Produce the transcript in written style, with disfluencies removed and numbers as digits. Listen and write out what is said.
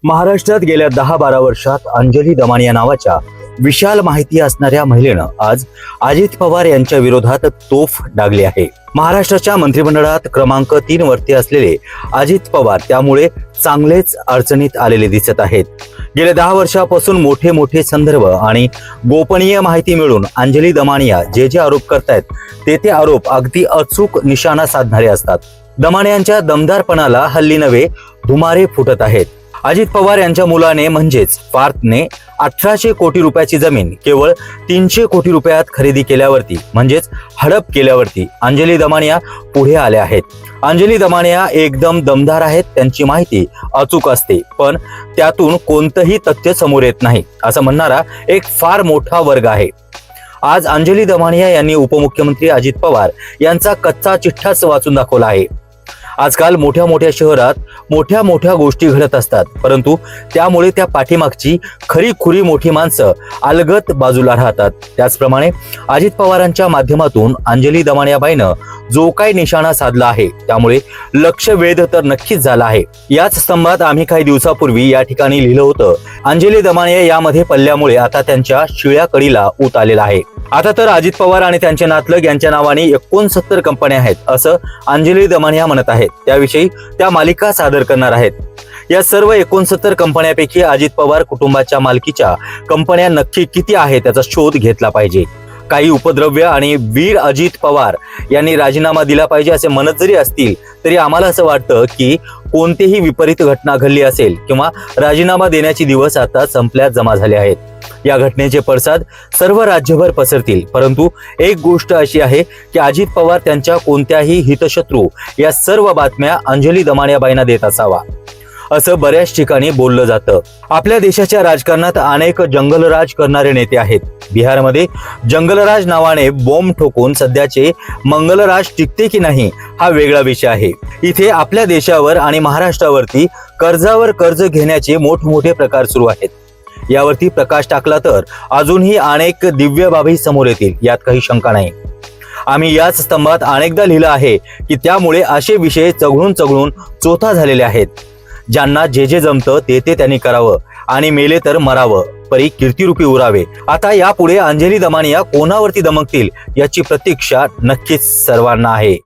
महाराष्ट्रात गेल्या 10-12 वर्षात अंजली दमानिया नावाच्या विशाल माहिती असणाऱ्या महिलेनं आज अजित पवार यांच्या विरोधात तोफ डागली आहे. महाराष्ट्राच्या मंत्रिमंडळात क्रमांक 3 वरती असलेले अजित पवार त्यामुळे चांगलेच अडचणीत आलेले दिसत आहेत. गेल्या 10 वर्षापासून मोठे संदर्भ आणि गोपनीय माहिती मिळून अंजली दमानिया जे आरोप करतायत ते आरोप अगदी अचूक निशाणा साधणारे असतात. दमानियांच्या दमदारपणाला हल्ली नवे धुमारे फुटत आहेत. अजित पवार यांच्या मुलाने म्हणजेच पार्थने 1800 कोटी रुपयाची जमीन केवळ 300 कोटी रुपयात खरेदी केल्यावरती म्हणजेच हडप केल्यावरती अंजली दमानिया पुढे आल्या आहेत. अंजली दमानिया एकदम दमदार आहेत. त्यांची माहिती अचूक असते, पण त्यातून कोणतंही तथ्य समोर येत नाही असं म्हणणारा एक फार मोठा वर्ग आहे. आज अंजली दमानिया यांनी उपमुख्यमंत्री अजित पवार यांचा कच्चा चिठ्ठाच वाचून दाखवला आहे. आजकाल मोठ्या शहरात मोठ्या गोष्टी घडत असतात, परंतु त्यामुळे त्या पाठीमागची खरी मोठी माणसं अलगत बाजूला राहतात. त्याचप्रमाणे अजित पवारांच्या माध्यमातून अंजली दमानियाबाईनं जो काही निशाणा साधला आहे त्यामुळे लक्षवेध तर नक्कीच झाला आहे. याच स्तंभात आम्ही काही दिवसापूर्वी या ठिकाणी लिहिलं होतं, अंजली दमानिया यामध्ये पडल्यामुळे आता त्यांच्या शिळ्या कडीला ऊत आलेला आहे. आता तर अजित पवार आणि त्यांचे नातलग यांच्या नावाने 69 कंपन्या आहेत असं अंजली दमानिया म्हणत आहेत. त्याविषयी त्या मालिका सादर करणार आहेत. या सर्व 69 कंपन्यांपैकी अजित पवार कुटुंबाच्या मालकीच्या कंपन्या नक्की किती आहेत त्याचा शोध घेतला पाहिजे. काही उपद्रव्य आणि वीर अजित पवार यांनी राजीनामा दिला पाहिजे असे म्हणत जरी असतील तरी आम्हाला असं वाटतं की कोणतीही विपरीत घटना घडली असेल किंवा राजीनामा देण्याचे दिवस आता संपल्यात जमा झाले आहेत. या घटनेचे पडसाद सर्व राज्यभर पसरतील, परंतु एक गोष्ट अशी आहे की अजित पवार त्यांच्या कोणत्याही हितशत्रू या सर्व बातम्या अंजली दमानियाबाईंना देत असावा असं बऱ्याच ठिकाणी बोललं जातं. आपल्या देशाच्या राजकारणात अनेक जंगलराज करणारे नेते आहेत. बिहारमध्ये जंगलराज नावाने बॉम्ब ठोकून सध्याचे मंगलराज टिकते की नाही हा वेगळा विषय आहे. इथे आपल्या देशावर आणि महाराष्ट्रावरती कर्जावर कर्ज घेण्याचे मोठमोठे प्रकार सुरू आहेत. यावरती प्रकाश टाकला तर अजूनही अनेक दिव्य बाबी समोर येतील, यात काही शंका नाही. आम्ही याच स्तंभात अनेकदा लिहिलं आहे की त्यामुळे असे विषय चघळून चोथा झालेले आहेत. ज्यांना जे जमतं ते त्यांनी करावं आणि मेले तर मरावं, परी कीर्तिरूपी उरावे. आता यापुढे अंजली दमानिया कोणावरती दमकतील याची प्रतीक्षा नक्कीच सर्वांना आहे.